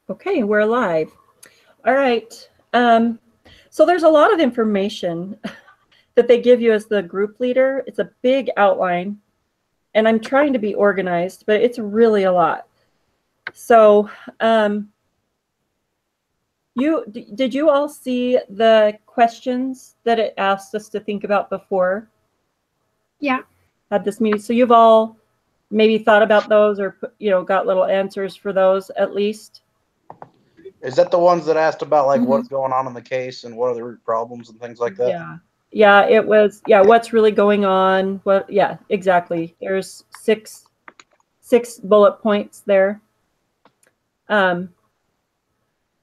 Okay, we're live. All right. So there's a lot of information that they give you as the group leader. It's a big outline, and I'm trying to be organized, but it's really a lot. So did you all see the questions that it asked us to think about before? Yeah. At this meeting. So you've all maybe thought about those, or got little answers for those at least. Is that the ones that asked about like what's going on in the case and what are the root problems and things like that? Yeah, it was. Yeah, what's really going on? What? Yeah, exactly. There's six bullet points there. So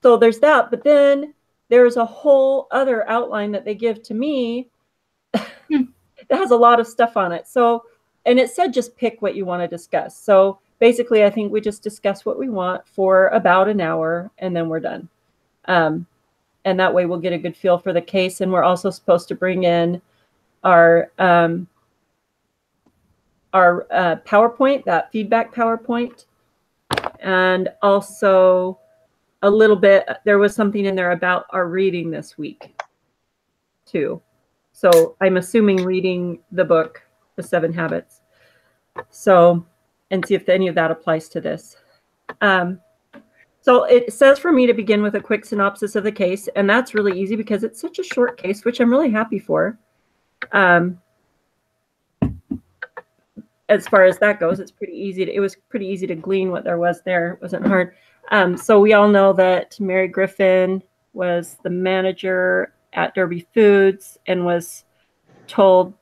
there's that, but then there's a whole other outline that they give to me that has a lot of stuff on it. So, and it said just pick what you want to discuss. So basically, I think we just discuss what we want for about an hour, and then we're done. And that way we'll get a good feel for the case. And we're also supposed to bring in our PowerPoint, that feedback PowerPoint. And also a little bit, there was something in there about our reading this week too. So I'm assuming reading the book, The 7 Habits. So, and see if any of that applies to this. So it says for me to begin with a quick synopsis of the case, and that's really easy because it's such a short case, which I'm really happy for. As far as that goes, it's pretty easy. It was pretty easy to glean what there was there. It wasn't hard. So we all know that Mary Griffin was the manager at Derby Foods and was told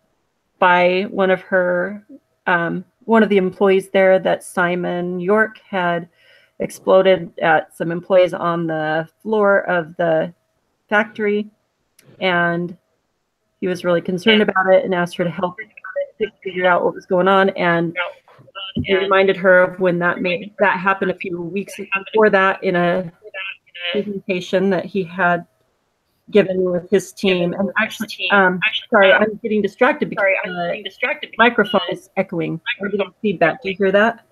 by one of the employees there that Simon York had exploded at some employees on the floor of the factory, and he was really concerned about it and asked her to help figure out what was going on. And he reminded her of when that happened a few weeks before that in a presentation that he had given with his team. And actually, sorry, I'm getting distracted because the microphone is echoing. I'm getting feedback. Do you hear that?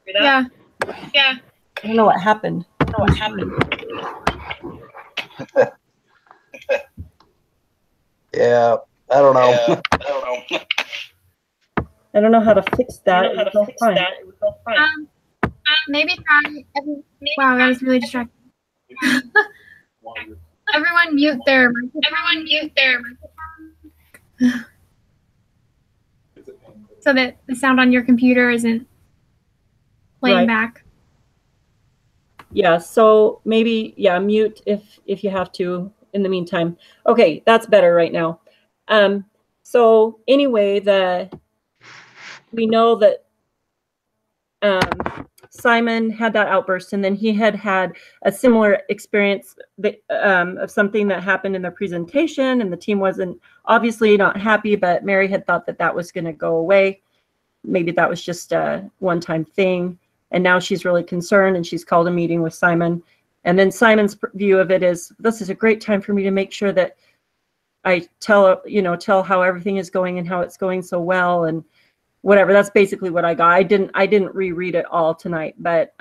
Yeah. I don't know what happened. Yeah, I don't know. I don't know how to fix that. Maybe try. Wow, that was really distracting. Everyone mute their microphone. So that the sound on your computer isn't playing back. Yeah, so maybe, mute if you have to in the meantime. Okay, that's better right now. So anyway, we know that Simon had that outburst, and then he had a similar experience of something that happened in the presentation, and the team wasn't obviously not happy, but Mary had thought that was going to go away. Maybe that was just a one-time thing, and now she's really concerned, and she's called a meeting with Simon. And then Simon's view of it is, this is a great time for me to make sure that I tell how everything is going and how it's going so well and whatever. That's basically what I got. I didn't reread it all tonight, but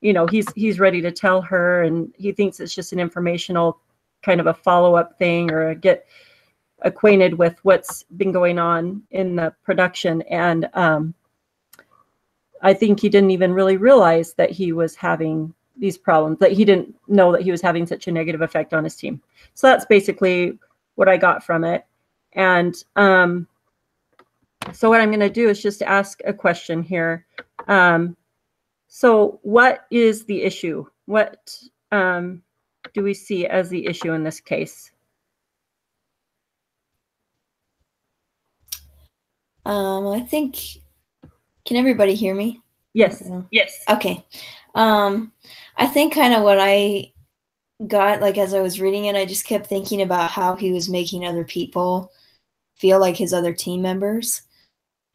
he's ready to tell her, and he thinks it's just an informational kind of a follow-up thing, or get acquainted with what's been going on in the production. And I think he didn't even really realize that he was having these problems, that he didn't know that he was having such a negative effect on his team. So that's basically what I got from it. And so what I'm going to do is just ask a question here. So what is the issue? What do we see as the issue in this case? I think, can everybody hear me? Yes. Okay. I think kind of what I got, like, as I was reading it, I just kept thinking about how he was making other people feel like his other team members.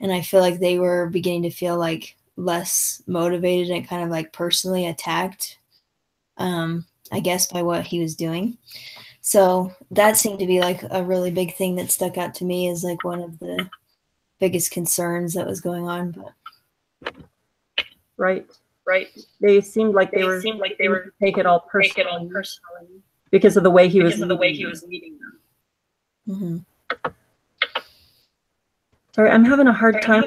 And I feel like they were beginning to feel like less motivated and kind of like personally attacked, I guess, by what he was doing. So that seemed to be like a really big thing that stuck out to me as like one of the biggest concerns that was going on. Right. right? They seemed like they were take it all personally because of the way he was leading them. Mm-hmm. Sorry, I'm having a hard time.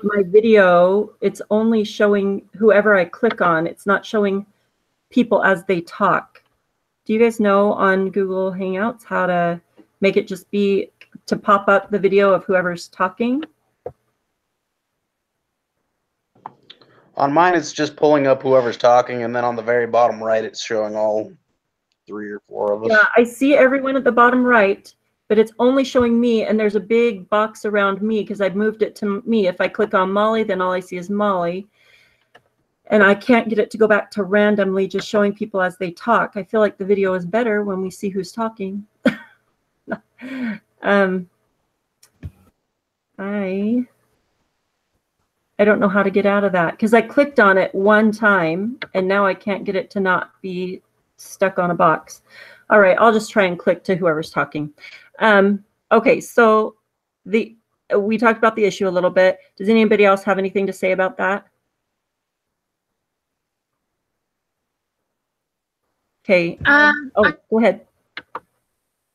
My video, it's only showing whoever I click on. It's not showing people as they talk. Do you guys know on Google Hangouts how to make it just be to pop up the video of whoever's talking? On mine, it's just pulling up whoever's talking, and then on the very bottom right, it's showing all 3 or 4 of us. Yeah, I see everyone at the bottom right, but it's only showing me, and there's a big box around me because I've moved it to me. If I click on Molly, then all I see is Molly. And I can't get it to go back to randomly just showing people as they talk. I feel like the video is better when we see who's talking. I don't know how to get out of that because I clicked on it one time and now I can't get it to not be stuck on a box. All right, I'll just try and click to whoever's talking. Okay, so we talked about the issue a little bit. Does anybody else have anything to say about that? Okay. Go ahead.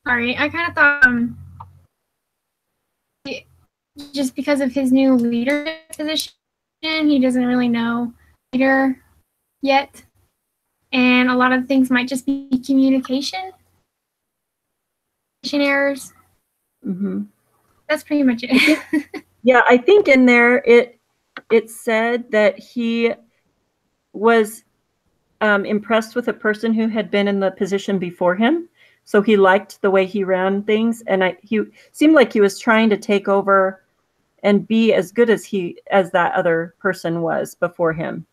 Sorry, I kind of thought just because of his new leadership position, he doesn't really know leader yet, and a lot of things might just be communication errors. Mm-hmm. That's pretty much it. Yeah, I think in there it said that he was impressed with a person who had been in the position before him. So he liked the way he ran things, and he seemed like he was trying to take over and be as good as that other person was before him.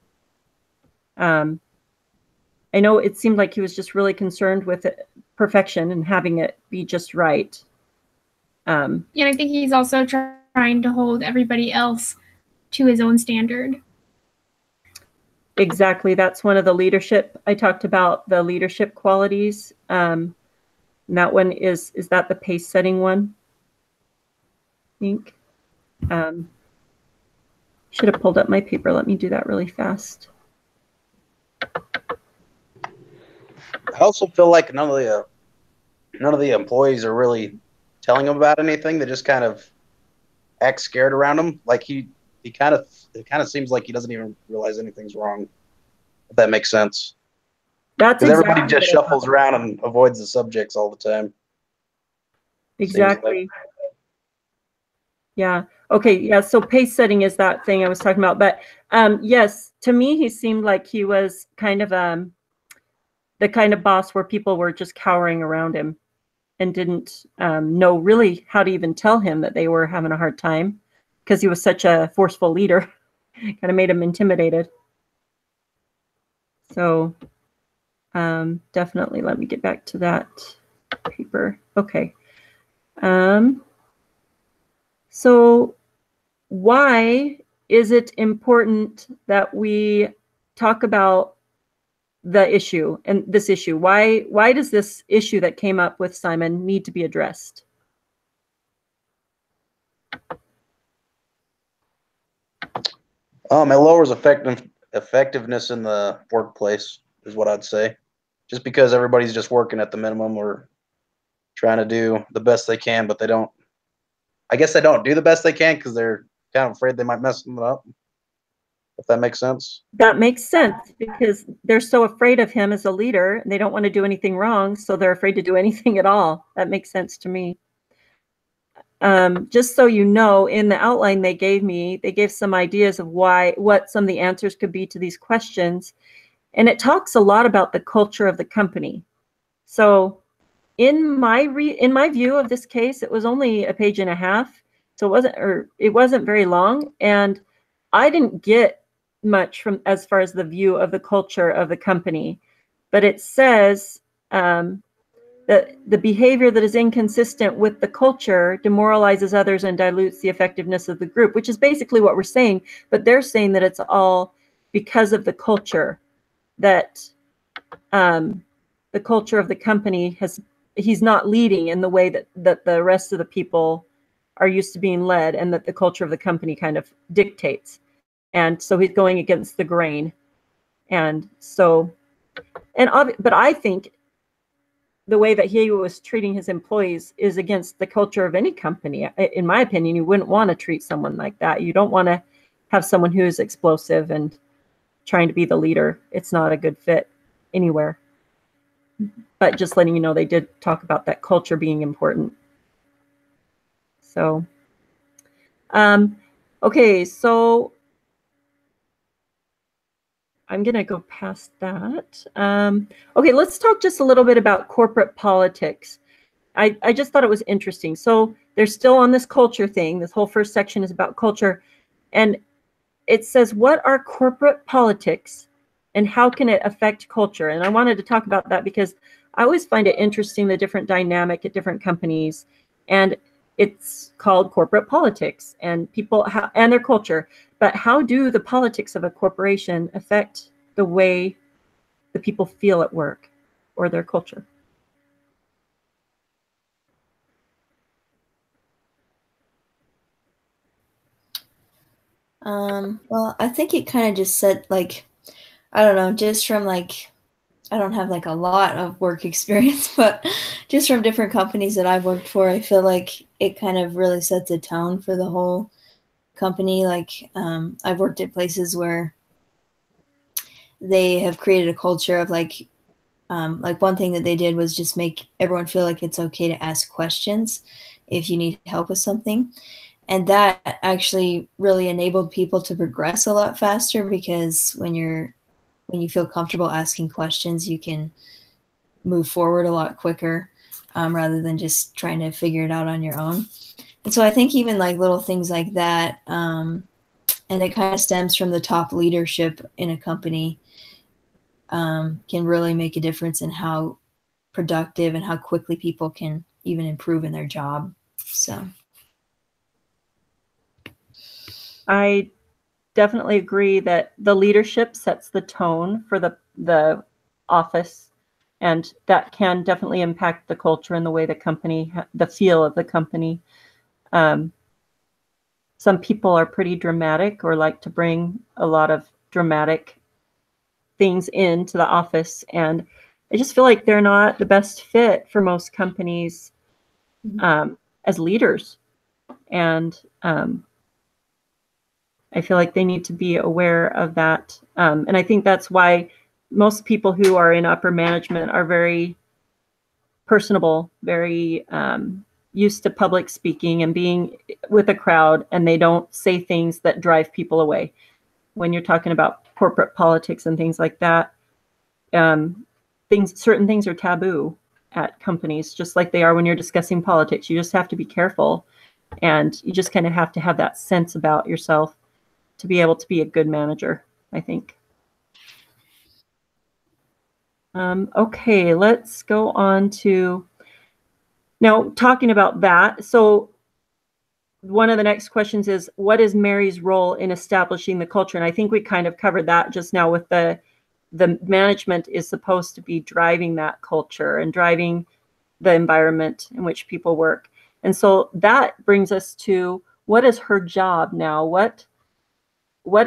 I know it seemed like he was just really concerned with perfection and having it be just right. Yeah, and I think he's also trying to hold everybody else to his own standard. Exactly. That's one of the leadership. I talked about the leadership qualities. And that one is that the pace setting one? I think. Should have pulled up my paper. Let me do that really fast. I also feel like none of the employees are really telling him about anything. They just kind of act scared around him. Like it kind of seems like he doesn't even realize anything's wrong. If that makes sense. That's because exactly everybody just shuffles around and avoids the subjects all the time. Exactly. Yeah. Okay. Yeah. So pace setting is that thing I was talking about. But yes, to me, he seemed like he was kind of the kind of boss where people were just cowering around him and didn't know really how to even tell him that they were having a hard time because he was such a forceful leader. Kind of made him intimidated. So definitely let me get back to that paper. Okay. So why is it important that we talk about the issue and this issue? Why does this issue that came up with Simon need to be addressed? It lowers effectiveness in the workplace is what I'd say. Just because everybody's just working at the minimum or trying to do the best they can, but I guess they don't do the best they can because they're kind of afraid they might mess them up. If that makes sense. That makes sense because they're so afraid of him as a leader and they don't want to do anything wrong. So they're afraid to do anything at all. That makes sense to me. Just so you know, in the outline they gave some ideas of what some of the answers could be to these questions. And it talks a lot about the culture of the company. So in my view of this case, it was only a page and a half. So it wasn't very long. And I didn't get much from as far as the view of the culture of the company. But it says that the behavior that is inconsistent with the culture demoralizes others and dilutes the effectiveness of the group, which is basically what we're saying. But they're saying that it's all because of the culture, that the culture of the company he's not leading in the way that the rest of the people are used to being led, and that the culture of the company kind of dictates. And so he's going against the grain. And so, but I think the way that he was treating his employees is against the culture of any company. In my opinion, you wouldn't want to treat someone like that. You don't want to have someone who is explosive and trying to be the leader. It's not a good fit anywhere. But just letting you know, they did talk about that culture being important. So, okay, so I'm going to go past that. Okay, let's talk just a little bit about corporate politics. I just thought it was interesting. So they're still on this culture thing. This whole first section is about culture. And it says, what are corporate politics and how can it affect culture? And I wanted to talk about that because I always find it interesting, the different dynamic at different companies. And it's called corporate politics and people and their culture. But how do the politics of a corporation affect the way the people feel at work or their culture? Well, I think it kind of just said, like, I don't know, just from like, I don't have like a lot of work experience, but just from different companies that I've worked for, I feel like it kind of really sets a tone for the whole company. Like, I've worked at places where they have created a culture of like one thing that they did was just make everyone feel like it's okay to ask questions if you need help with something. And that actually really enabled people to progress a lot faster, because when you feel comfortable asking questions, you can move forward a lot quicker, rather than just trying to figure it out on your own. And so I think even like little things like that, and it kind of stems from the top leadership in a company, can really make a difference in how productive and how quickly people can even improve in their job. So I definitely agree that the leadership sets the tone for the office, and that can definitely impact the culture and the way the company, the feel of the company. Some people are pretty dramatic or like to bring a lot of dramatic things into the office, and I just feel like they're not the best fit for most companies as leaders. And I feel like they need to be aware of that. And I think that's why most people who are in upper management are very personable, very used to public speaking and being with a crowd, and they don't say things that drive people away. When you're talking about corporate politics and things like that, certain things are taboo at companies, just like they are when you're discussing politics. You just have to be careful, and you just kind of have to have that sense about yourself to be able to be a good manager, I think. Okay, let's go on to now talking about that. So one of the next questions is, what is Mary's role in establishing the culture? And I think we kind of covered that just now with the management is supposed to be driving that culture and driving the environment in which people work. And so that brings us to, what is her job now? What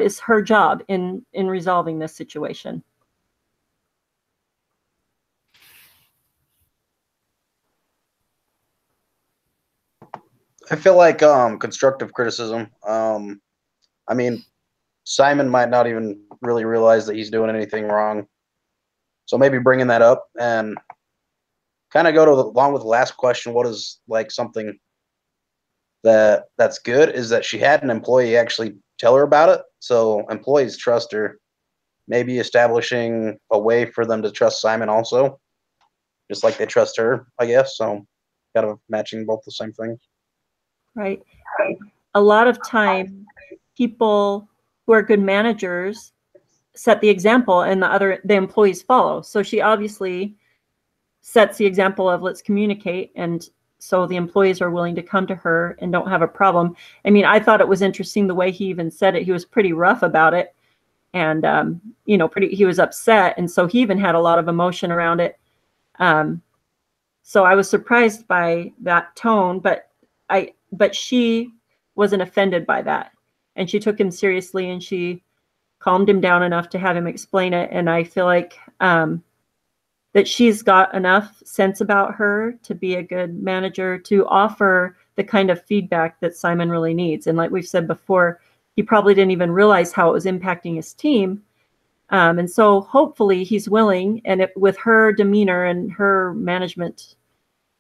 is her job in resolving this situation? I feel like constructive criticism. I mean, Simon might not even really realize that he's doing anything wrong, so maybe bringing that up and kind of go to along with the last question. What is like something that's good is that she had an employee actually tell her about it, so employees trust her. Maybe establishing a way for them to trust Simon also, just like they trust her, I guess. So kind of matching both the same things. Right. A lot of time, people who are good managers set the example, and the employees follow. So she obviously sets the example of, let's communicate, and so the employees are willing to come to her and don't have a problem. I mean, I thought it was interesting the way he even said it. He was pretty rough about it, and he was upset, and so he even had a lot of emotion around it. So I was surprised by that tone, but she wasn't offended by that, and she took him seriously, and she calmed him down enough to have him explain it. And I feel like that she's got enough sense about her to be a good manager, to offer the kind of feedback that Simon really needs. And like we've said before, he probably didn't even realize how it was impacting his team. And so hopefully he's willing, and with her demeanor and her management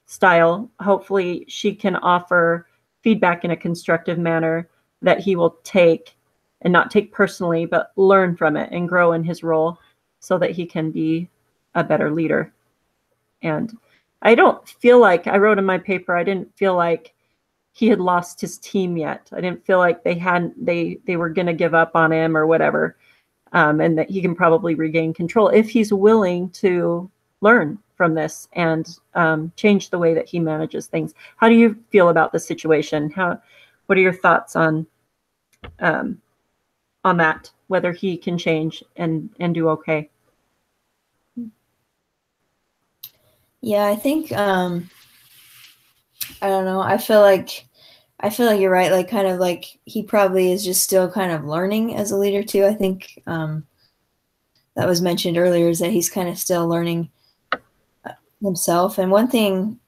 style, hopefully she can offer feedback in a constructive manner that he will take, and not take personally, but learn from it and grow in his role so that he can be a better leader. And I don't feel like, I wrote in my paper, I didn't feel like he had lost his team yet. I didn't feel like they were going to give up on him or whatever. And that he can probably regain control if he's willing to learn from this and change the way that he manages things. How do you feel about the situation? What are your thoughts on that, whether he can change and do okay? Yeah, I think I don't know. I feel like you're right. Like, kind of like he probably is just still kind of learning as a leader too. I think that was mentioned earlier, is that he's kind of still learning himself. And one thing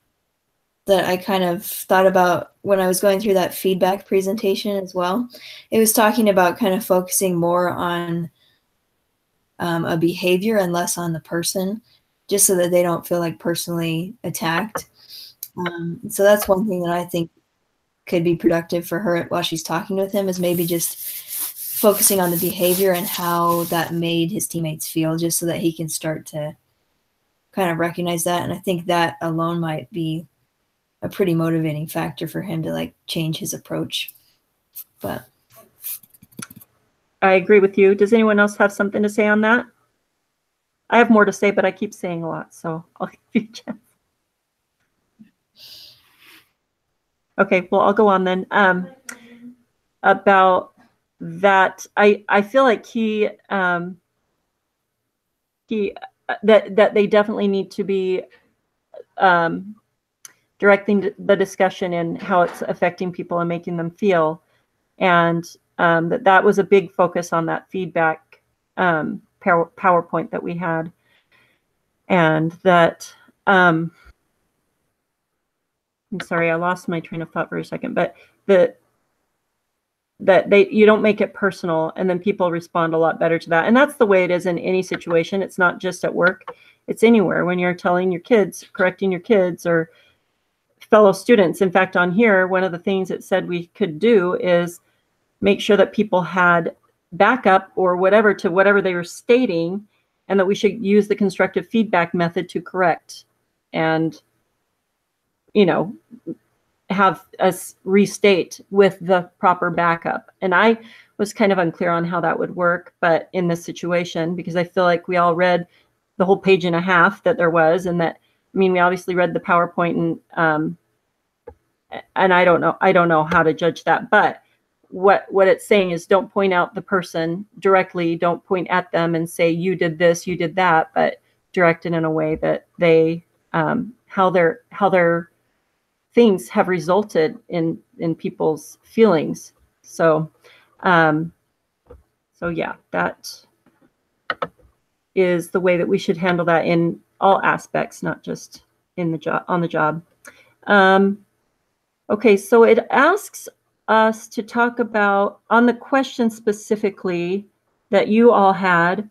that I kind of thought about when I was going through that feedback presentation as well, it was talking about kind of focusing more on a behavior and less on the person, just so that they don't feel like personally attacked. So that's one thing that I think could be productive for her while she's talking with him, is maybe just focusing on the behavior and how that made his teammates feel, just so that he can start to kind of recognize that. And I think that alone might be a pretty motivating factor for him to like change his approach. But I agree with you. Does anyone else have something to say on that? I have more to say, but I keep saying a lot, so I'll give you a chance. Okay, well, I'll go on then. About that, I feel like that they definitely need to be directing the discussion and how it's affecting people and making them feel, and that was a big focus on that feedback PowerPoint that we had, and that I'm sorry, I lost my train of thought for a second, but you don't make it personal, and then people respond a lot better to that. And that's the way it is in any situation. It's not just at work, it's anywhere. When you're telling your kids, correcting your kids or fellow students. In fact, on here, one of the things it said we could do is make sure that people had backup or whatever to whatever they were stating, and that we should use the constructive feedback method to correct and, you know, have us restate with the proper backup. And I was kind of unclear on how that would work, but in this situation, because I feel like we all read the whole page and a half that there was, and that, I mean, we obviously read the PowerPoint, and I don't know how to judge that, but what it's saying is, don't point out the person directly, don't point at them and say you did this, you did that, but direct it in a way that they how their things have resulted in people's feelings. So yeah, that is the way that we should handle that in all aspects, not just in the job, on the job. Okay, so it asks us to talk about, on the question specifically that you all had,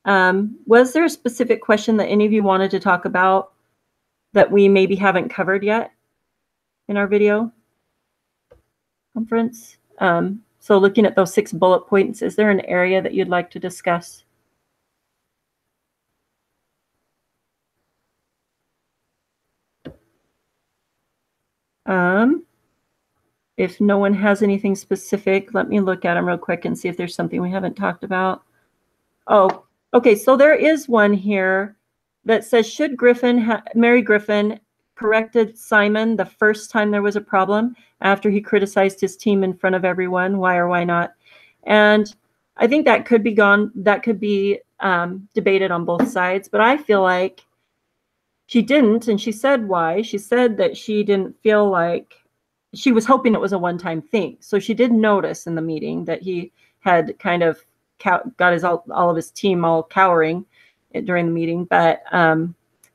was there a specific question that any of you wanted to talk about that we maybe haven't covered yet in our video conference? So looking at those 6 bullet points, is there an area that you'd like to discuss? If no one has anything specific, let me look at them real quick and see if there's something we haven't talked about. Oh, okay, so there is one here that says, should Mary Griffin corrected Simon the first time there was a problem after he criticized his team in front of everyone? Why or why not? And I think that could be debated on both sides, but I feel like she didn't, and she said why. She said that she didn't feel like, she was hoping it was a one-time thing. So she did notice in the meeting that he had kind of got all of his team all cowering during the meeting. But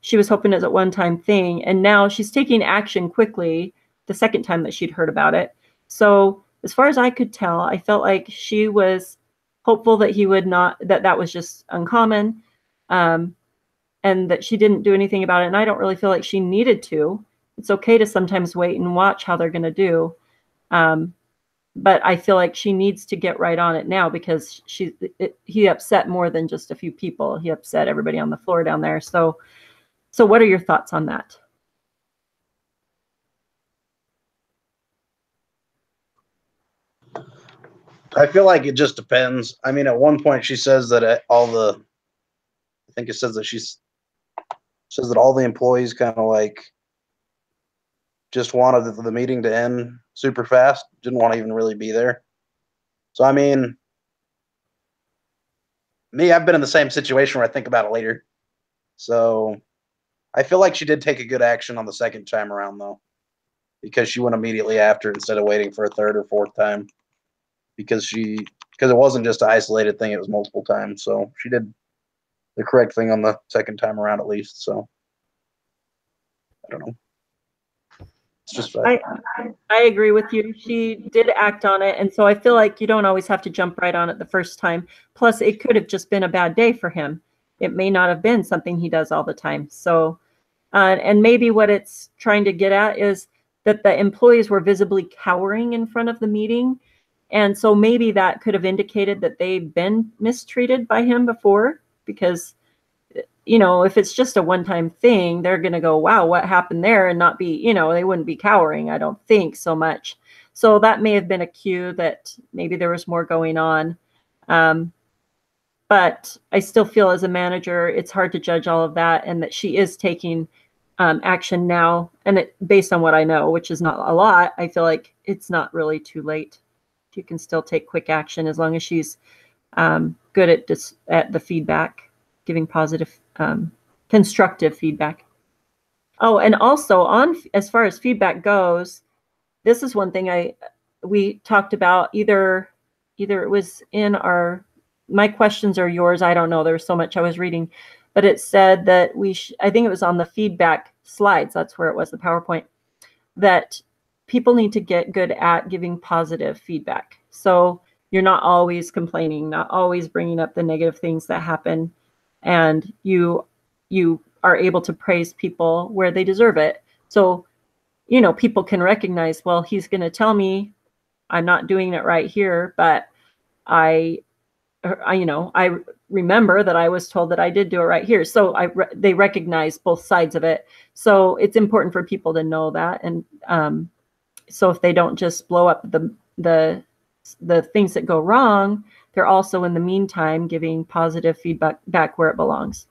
she was hoping it was a one-time thing, and now she's taking action quickly the second time that she'd heard about it. So as far as I could tell, I felt like she was hopeful that he would not, that was just uncommon, and that she didn't do anything about it. And I don't really feel like she needed to. It's okay to sometimes wait and watch how they're going to do. But I feel like she needs to get right on it now, because he upset more than just a few people. He upset everybody on the floor down there. So what are your thoughts on that? I feel like it just depends. I mean, at one point she says that I think it says that says that all the employees kind of like just wanted the meeting to end super fast, didn't want to even really be there. So, I mean, I've been in the same situation where I think about it later. So I feel like she did take a good action on the second time around, though, because she went immediately after instead of waiting for a third or fourth time, because it wasn't just an isolated thing, it was multiple times. So she did the correct thing on the second time around, at least. So I don't know. It's just I agree with you. She did act on it. And so I feel like you don't always have to jump right on it the first time. Plus, it could have just been a bad day for him. It may not have been something he does all the time. So, and maybe what it's trying to get at is that the employees were visibly cowering in front of the meeting. And so maybe that could have indicated that they've been mistreated by him before, because, you know, if it's just a one-time thing, they're going to go, wow, what happened there? And not be, you know, they wouldn't be cowering, I don't think, so much. So that may have been a cue that maybe there was more going on. But I still feel as a manager, it's hard to judge all of that, and that she is taking action now. And based on what I know, which is not a lot, I feel like it's not really too late. You can still take quick action as long as she's good at the feedback, giving positive, constructive feedback. Oh, and also as far as feedback goes, this is one thing we talked about. Either it was in my questions or yours, I don't know. There was so much I was reading, but it said that I think it was on the feedback slides. That's where it was, the PowerPoint, that people need to get good at giving positive feedback. So you're not always complaining, not always bringing up the negative things that happen, and you are able to praise people where they deserve it. So, you know, people can recognize, well, he's going to tell me I'm not doing it right here, but I remember that I was told that I did do it right here. So they recognize both sides of it. So it's important for people to know that. And so if they don't just blow up the things that go wrong, they're also in the meantime giving positive feedback back where it belongs.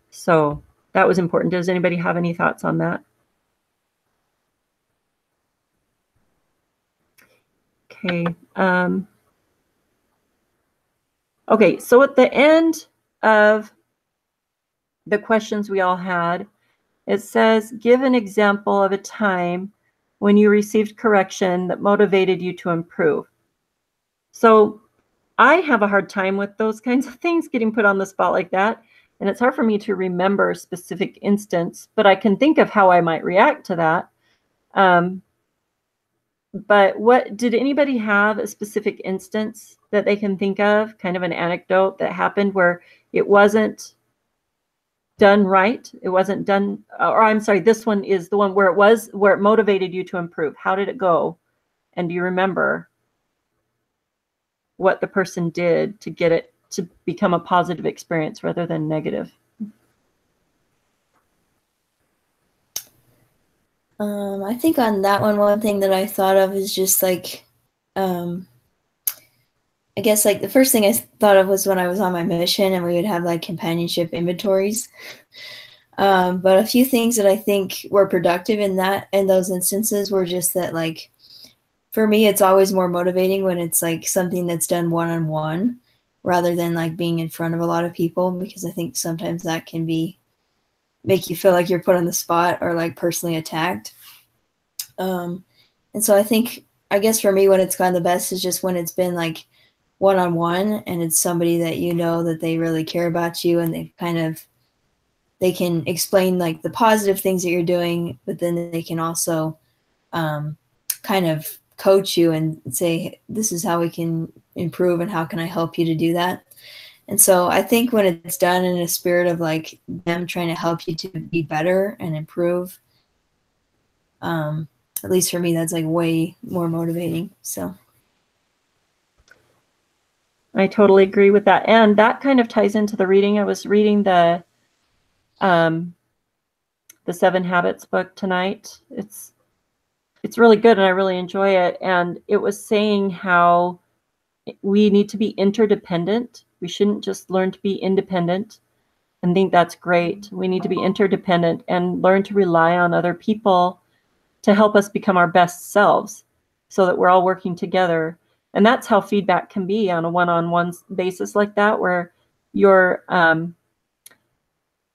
So that was important. Does anybody have any thoughts on that? Okay. Okay, so at the end of the questions we all had, it says, give an example of a time when you received correction that motivated you to improve. So I have a hard time with those kinds of things, getting put on the spot like that. And it's hard for me to remember a specific instance, but I can think of how I might react to that. But did anybody have a specific instance that they can think of, kind of an anecdote that happened where it wasn't done right? It wasn't done, or I'm sorry, this one is the one where it motivated you to improve. How did it go? And do you remember what the person did to get it to become a positive experience rather than negative? I think on that one thing that I thought of is just like, I guess like the first thing I thought of was when I was on my mission and we would have like companionship inventories. But a few things that I think were productive in those instances were just that, like, for me, it's always more motivating when it's like something that's done one-on-one rather than like being in front of a lot of people, because I think sometimes that can make you feel like you're put on the spot or like personally attacked. And so I guess for me, when it's gone the best is just when it's been like one-on-one, and it's somebody that you know that they really care about you, and they can explain like the positive things that you're doing, but then they can also kind of coach you and say, this is how we can improve and how can I help you to do that. And so I think when it's done in a spirit of like them trying to help you to be better and improve, at least for me, that's like way more motivating. So I totally agree with that. And that kind of ties into the reading. I was reading the 7 Habits book tonight. It's really good and I really enjoy it. And it was saying how we need to be interdependent. We shouldn't just learn to be independent and think that's great. We need to be interdependent and learn to rely on other people to help us become our best selves so that we're all working together. And that's how feedback can be on a one-on-one basis like that, where you're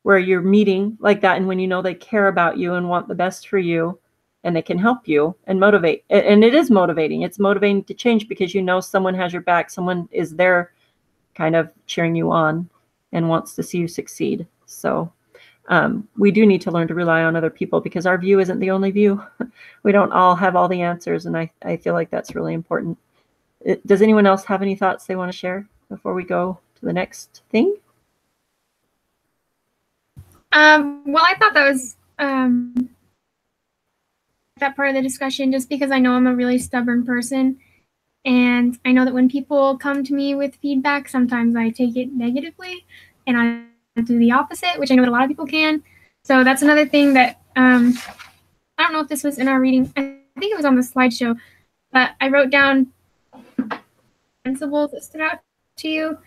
meeting like that. And when you know they care about you and want the best for you, and they can help you and motivate. And it is motivating. It's motivating to change because you know someone has your back. Someone is there kind of cheering you on and wants to see you succeed. So we do need to learn to rely on other people because our view isn't the only view. We don't all have all the answers. And I feel like that's really important. Does anyone else have any thoughts they want to share before we go to the next thing? Well, I thought that was that part of the discussion just because I know I'm a really stubborn person. And I know that when people come to me with feedback, sometimes I take it negatively and I do the opposite, which I know that a lot of people can. So that's another thing that I don't know if this was in our reading. I think it was on the slideshow, but I wrote down principles that stood out to you.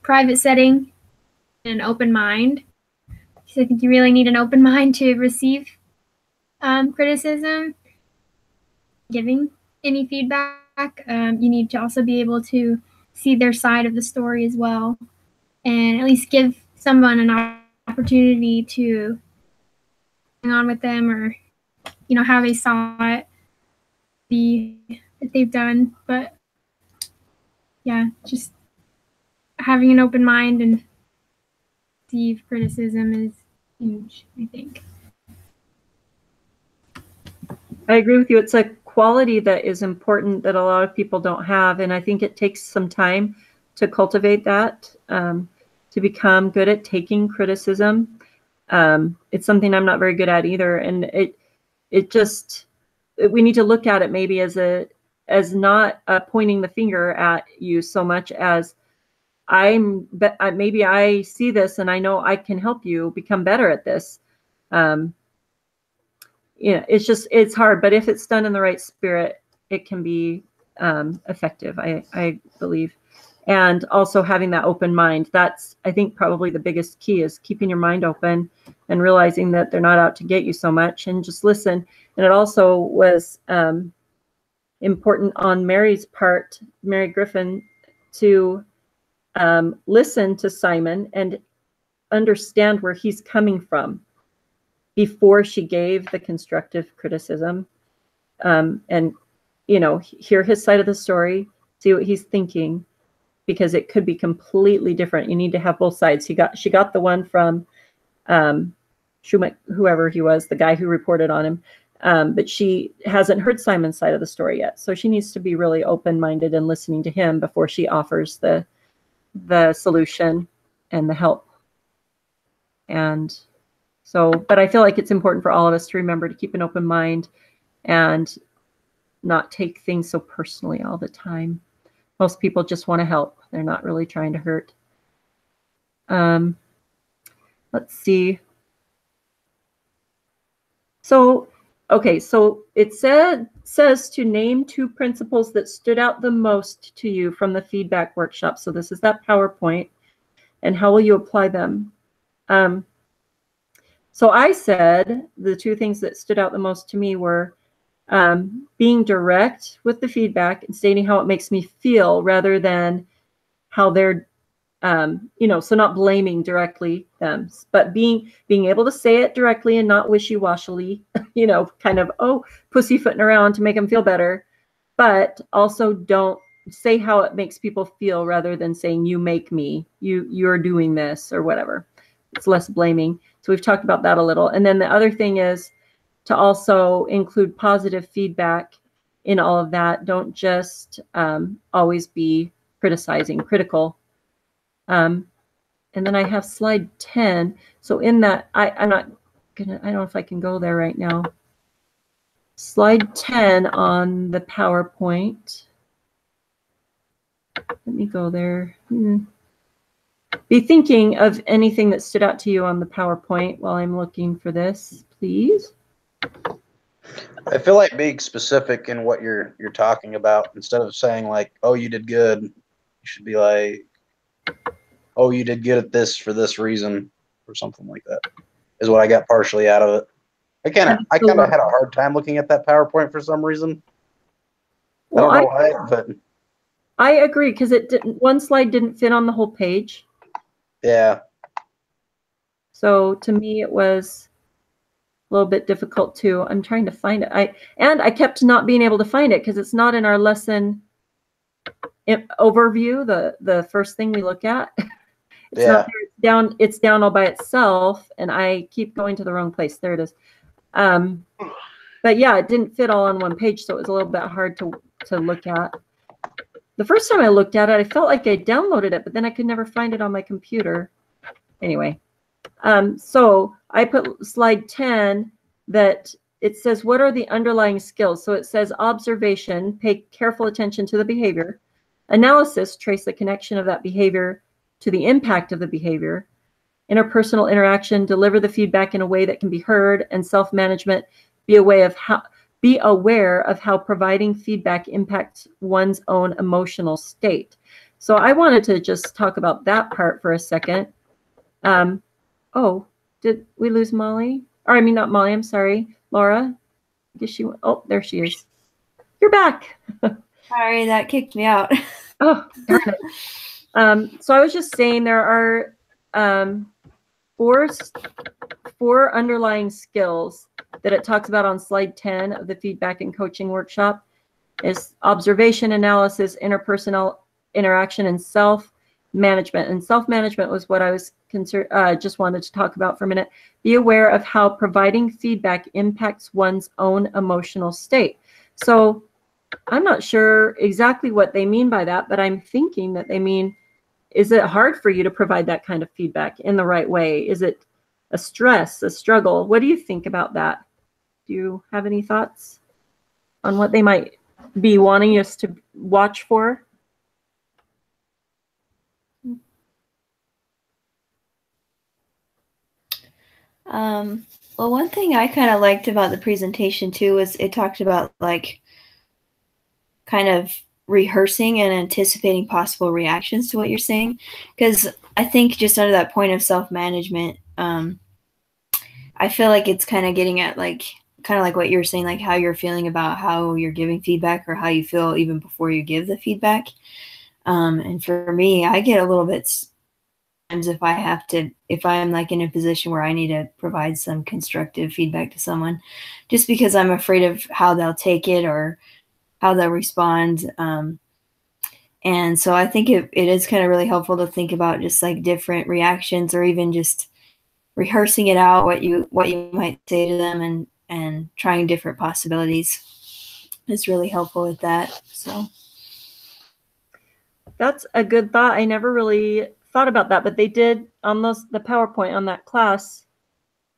Private setting and an open mind. Because I think you really need an open mind to receive criticism, giving any feedback. You need to also be able to see their side of the story as well, and at least give someone an opportunity to hang on with them, or how they saw it that they've done. But yeah, just having an open mind and receive criticism is huge, I think. I agree with you. It's a quality that is important that a lot of people don't have. And I think it takes some time to cultivate that, to become good at taking criticism. It's something I'm not very good at either. And we need to look at it maybe as not pointing the finger at you so much as maybe I see this and I know I can help you become better at this. It's hard, but if it's done in the right spirit, it can be effective, I believe. And also having that open mind, that's, I think, probably the biggest key, is keeping your mind open and realizing that they're not out to get you so much, and just listen. And it also was important on Mary's part, Mary Griffin, to listen to Simon and understand where he's coming from before she gave the constructive criticism, and hear his side of the story, see what he's thinking, because it could be completely different. You need to have both sides. She got the one from Schumann, whoever he was, the guy who reported on him, but she hasn't heard Simon's side of the story yet. So she needs to be really open-minded and listening to him before she offers the solution and the help. And so, but I feel like it's important for all of us to remember to keep an open mind and not take things so personally all the time. Most people just want to help. They're not really trying to hurt. Let's see. So, okay, so it says to name 2 principles that stood out the most to you from the feedback workshop. So this is that PowerPoint. And how will you apply them? So I said the 2 things that stood out the most to me were being direct with the feedback and stating how it makes me feel rather than how they're, so not blaming directly them, but being able to say it directly and not wishy-washily, kind of, pussyfooting around to make them feel better, but also don't say how it makes people feel rather than saying you make me, you're doing this or whatever. It's less blaming. So we've talked about that a little. And then the other thing is to also include positive feedback in all of that. Don't just always be critical. And then I have slide 10. So in that, I'm not gonna, I don't know if I can go there right now. Slide 10 on the PowerPoint. Let me go there. Be thinking of anything that stood out to you on the PowerPoint while I'm looking for this, please. I feel like being specific in what you're talking about, instead of saying like, "Oh, you did good," you should be like, "Oh, you did good at this for this reason," or something like that. Is what I got partially out of it. I kind of had a hard time looking at that PowerPoint for some reason. Well, I don't know why, but I agree, because one slide didn't fit on the whole page. Yeah. So to me, it was a little bit difficult too. I'm trying to find it. I kept not being able to find it because it's not in our lesson overview, the first thing we look at. It's not there. It's down all by itself, and I keep going to the wrong place. There it is. But yeah, it didn't fit all on one page, so it was a little bit hard to look at. The first time I looked at it, I felt like I downloaded it, but then I could never find it on my computer. Anyway, so I put slide 10 that it says, what are the underlying skills? So it says observation, pay careful attention to the behavior. Analysis, trace the connection of that behavior to the impact of the behavior. Interpersonal interaction, deliver the feedback in a way that can be heard. And self-management, be aware of how providing feedback impacts one's own emotional state. So I wanted to just talk about that part for a second. Oh, did we lose Molly? Or I mean, not Molly, I'm sorry. Laura? I guess she went. Oh, there she is. You're back. Sorry, that kicked me out. Oh, darn it. So I was just saying there are four underlying skills that it talks about on slide 10 of the feedback and coaching workshop is observation, analysis, interpersonal interaction, and self-management. And self-management was what I was just wanted to talk about for a minute. Be aware of how providing feedback impacts one's own emotional state. So I'm not sure exactly what they mean by that, but I'm thinking that they mean, is it hard for you to provide that kind of feedback in the right way? Is it a stress, a struggle? What do you think about that? Do you have any thoughts on what they might be wanting us to watch for? Well, one thing I kind of liked about the presentation too was it talked about like kind of rehearsing and anticipating possible reactions to what you're saying. Because I think just under that point of self-management, I feel like it's kind of getting at like, kind of like what you're saying, like how you're feeling about how you're giving feedback or how you feel even before you give the feedback. And for me, I get a little bit if I'm like in a position where I need to provide some constructive feedback to someone, just because I'm afraid of how they'll take it or how they'll respond. And so I think it is kind of really helpful to think about just like different reactions or even just rehearsing it out, what you might say to them and trying different possibilities is really helpful with that. So that's a good thought. I never really thought about that, but they did on the PowerPoint on that class.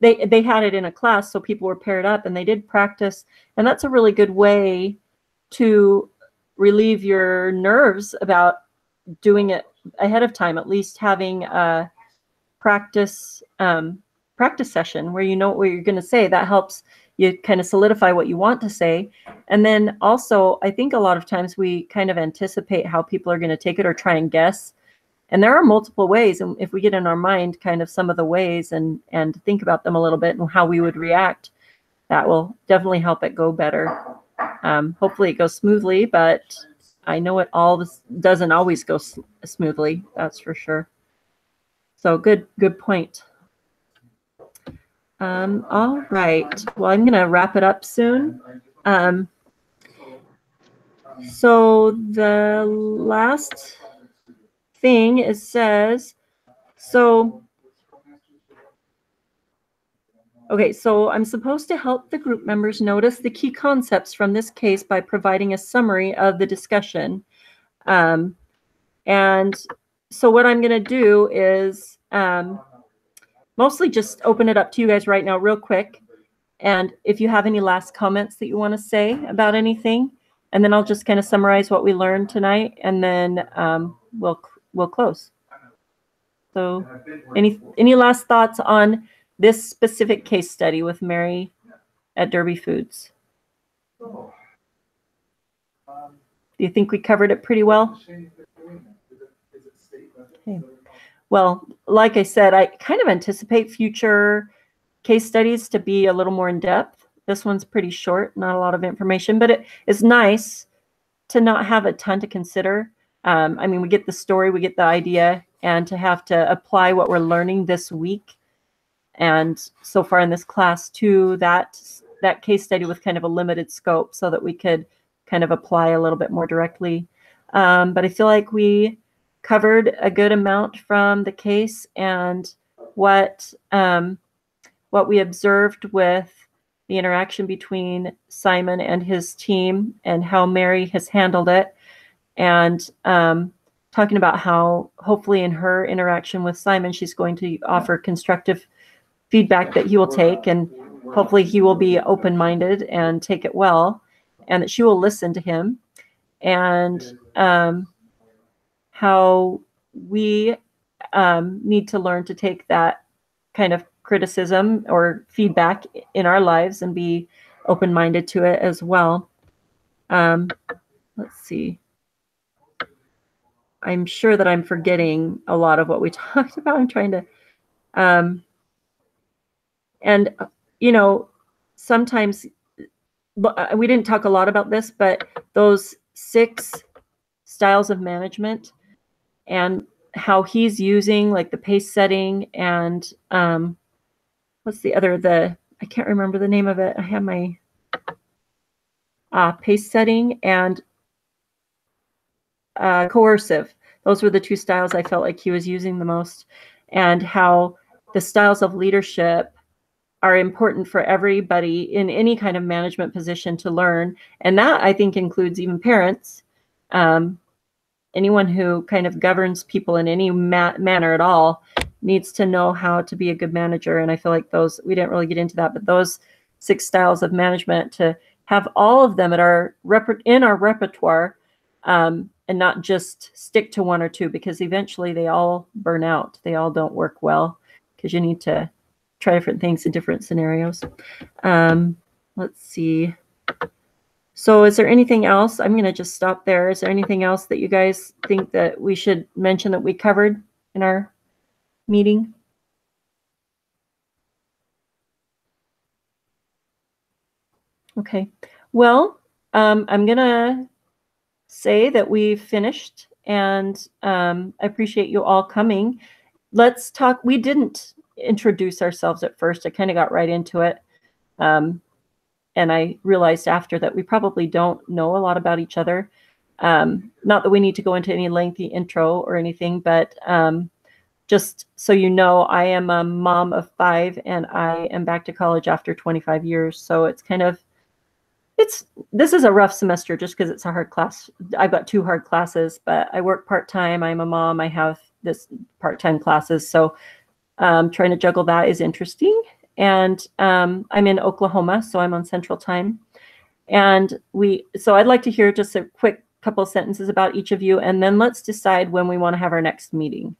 They had it in a class, so people were paired up and they did practice. And that's a really good way to relieve your nerves about doing it ahead of time, at least having a practice session where you know what you're going to say. That helps you kind of solidify what you want to say. And then also, I think a lot of times we kind of anticipate how people are going to take it or try and guess. And there are multiple ways. And if we get in our mind kind of some of the ways and think about them a little bit and how we would react, that will definitely help it go better. Hopefully it goes smoothly, but I know it doesn't always go smoothly. That's for sure. So good point. All right. Well, I'm going to wrap it up soon. So the last thing it says, so okay, so I'm supposed to help the group members notice the key concepts from this case by providing a summary of the discussion. And so what I'm going to do is mostly just open it up to you guys right now real quick. And if you have any last comments that you want to say about anything, and then I'll just kind of summarize what we learned tonight, and then we'll close. So any last thoughts on this specific case study with Mary at Derby Foods? Do you think we covered it pretty well? Okay. Well, like I said, I kind of anticipate future case studies to be a little more in depth. This one's pretty short, not a lot of information, but it is nice to not have a ton to consider. I mean, we get the story, we get the idea, and to have to apply what we're learning this week and so far in this class to that case study with kind of a limited scope so that we could kind of apply a little bit more directly. But I feel like we covered a good amount from the case and what we observed with the interaction between Simon and his team and how Mary has handled it, and talking about how hopefully in her interaction with Simon, she's going to offer constructive feedback that he will take, and hopefully he will be open-minded and take it well, and that she will listen to him, and how we need to learn to take that kind of criticism or feedback in our lives and be open-minded to it as well. Let's see. I'm sure that I'm forgetting a lot of what we talked about. I'm trying to, and you know, sometimes we didn't talk a lot about this, but those 6 styles of management and how he's using like the pace setting and what's the other, I can't remember the name of it. I have my pace setting and coercive. Those were the 2 styles I felt like he was using the most, and how the styles of leadership are important for everybody in any kind of management position to learn. And that I think includes even parents, anyone who kind of governs people in any manner at all needs to know how to be a good manager. And I feel like those, we didn't really get into that, but those 6 styles of management, to have all of them in our repertoire, and not just stick to 1 or 2, because eventually they all burn out. They all don't work well because you need to try different things in different scenarios. Let's see. So is there anything else? I'm going to just stop there. Is there anything else that you guys think that we should mention that we covered in our meeting? Okay. Well, I'm going to say that we've finished, and I appreciate you all coming. Let's talk. We didn't introduce ourselves at first. I kind of got right into it. And I realized after that we probably don't know a lot about each other. Not that we need to go into any lengthy intro or anything, but just so you know, I am a mom of 5, and I am back to college after 25 years. So it's kind of, this is a rough semester just because it's a hard class. I've got 2 hard classes, but I work part-time. I'm a mom. I have this part-time classes. So trying to juggle that is interesting. And I'm in Oklahoma, so I'm on Central Time. And so I'd like to hear just a quick couple of sentences about each of you, and then let's decide when we want to have our next meeting.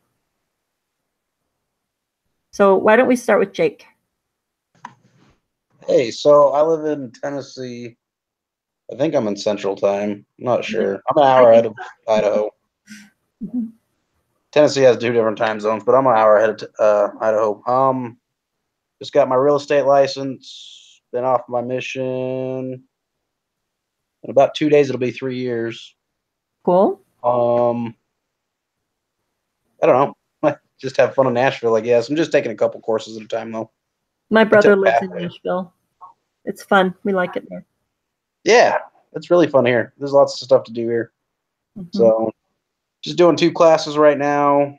So why don't we start with Jake? Hey, so I live in Tennessee. I think I'm in Central Time. I'm not sure. I'm an hour ahead of Idaho. Mm-hmm. Tennessee has 2 different time zones, but I'm an hour ahead of Idaho. Just got my real estate license. Been off my mission. In about 2 days, it'll be 3 years. Cool. I don't know. Just have fun in Nashville, I guess. I'm just taking a couple courses at a time, though. My brother lives in Nashville. It's fun. We like it there. Yeah, it's really fun here. There's lots of stuff to do here. Mm-hmm. So just doing 2 classes right now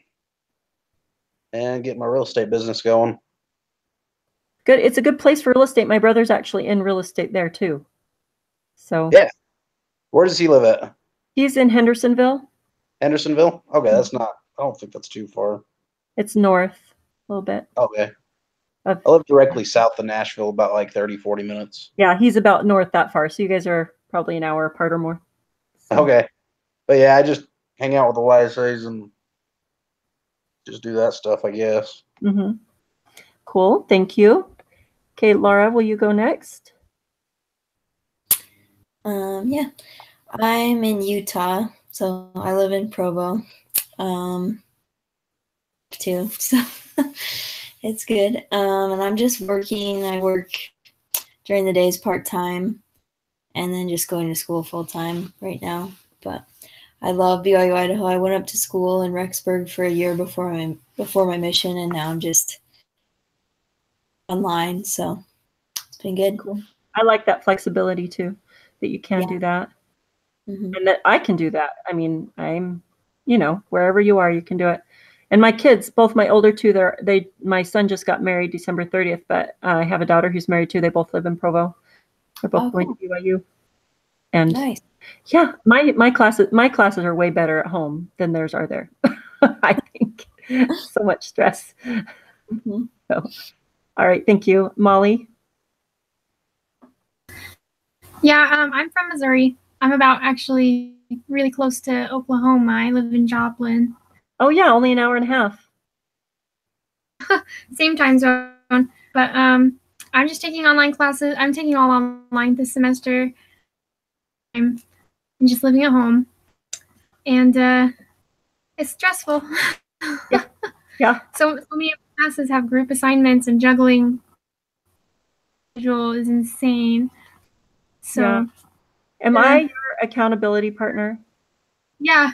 and getting my real estate business going. Good. It's a good place for real estate. My brother's actually in real estate there too. So yeah. Where does he live at? He's in Hendersonville. Hendersonville? Okay, that's not, I don't think that's too far. It's north a little bit. Okay. I live directly south of Nashville, about like 30, 40 minutes. Yeah, he's about north that far. So you guys are probably an hour apart or more. So. Okay. But yeah, I just hang out with the YSAs and just do that stuff, I guess. Mm-hmm. Cool. Thank you. Okay, Laura, will you go next? Yeah. I'm in Utah, so I live in Provo. Too. So it's good. And I'm just working. I work during the days part-time and then just going to school full-time right now. But I love BYU Idaho. I went up to school in Rexburg for a year before my mission, and now I'm just online. So it's been good. Cool. I like that flexibility too, that you can do that. Mm-hmm. And that I can do that. I mean, I'm, wherever you are, you can do it. And my kids, both my older two, my son just got married December 30th, but I have a daughter who's married too. They both live in Provo. They're both going to BYU. And nice. Yeah, my classes are way better at home than theirs are there. I think so much stress. Mm-hmm. So, all right, thank you, Molly. Yeah, I'm from Missouri. I'm about actually really close to Oklahoma. I live in Joplin. Oh yeah, only an hour and a half. Same time zone, but I'm just taking online classes. I'm taking all online this semester. I'm just living at home, and it's stressful. Yeah. So many classes have group assignments, and juggling schedule is insane. So, yeah. Am I your accountability partner? Yeah.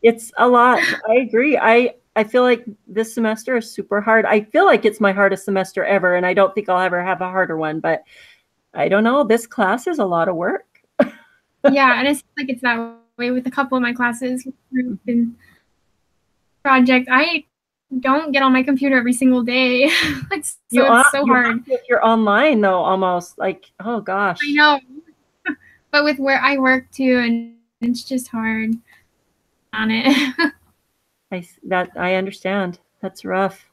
It's a lot. I agree. I feel like this semester is super hard. I feel like it's my hardest semester ever, and I don't think I'll ever have a harder one, but I don't know. This class is a lot of work. Yeah, and it's like it's that way with a couple of my classes and project. I don't get on my computer every single day. It's so hard. You're online though, almost like, oh gosh. I know. But with where I work too, and it's just hard on it. I understand. That's rough.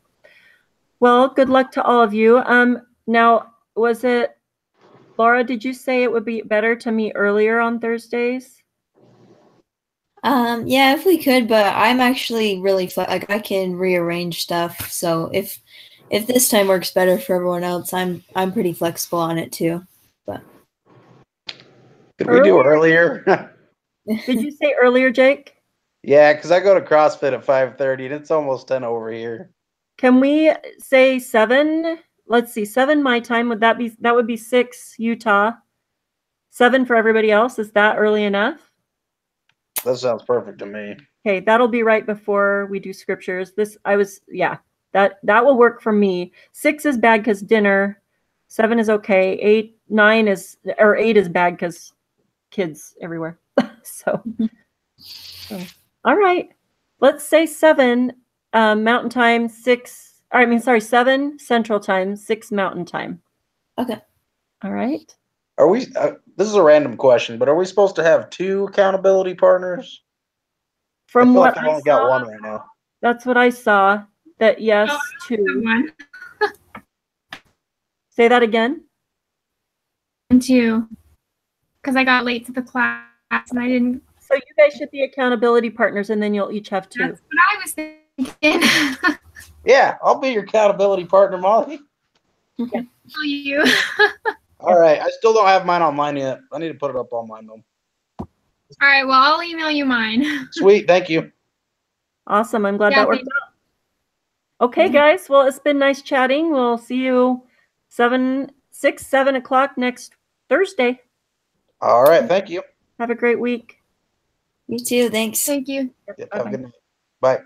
Well, good luck to all of you. Now, was it Laura, did you say it would be better to meet earlier on Thursdays? Yeah, if we could, but I'm actually really like I can rearrange stuff. So if this time works better for everyone else, I'm pretty flexible on it too. But could we do earlier? Did you say earlier, Jake? Yeah, because I go to CrossFit at 5:30 and it's almost 10 over here. Can we say 7? Let's see, 7 my time. That would be 6 Utah. 7 for everybody else. Is that early enough? That sounds perfect to me. Okay, that'll be right before we do scriptures. That will work for me. 6 is bad because dinner. 7 is okay. 8 is bad because kids everywhere. So, all right. Let's say 7 Mountain Time, 7 Central Time, 6 Mountain Time. Okay. All right. Are we? This is a random question, but are we supposed to have 2 accountability partners? From what I've only got 1 right now. That's what I saw. That yes, 2. Say that again. 2, because I got late to the class and I didn't. So you guys should be accountability partners, and then you'll each have 2. That's what I was thinking. Yeah, I'll be your accountability partner, Molly. Okay. You. All right. I still don't have mine online yet. I need to put it up online though. All right. Well, I'll email you mine. Sweet. Thank you. Awesome. I'm glad that worked out. Okay, guys. Well, it's been nice chatting. We'll see you 7 o'clock next Thursday. All right. Thank you. Have a great week. You too. Thanks. Thank you. Have a good night. Bye.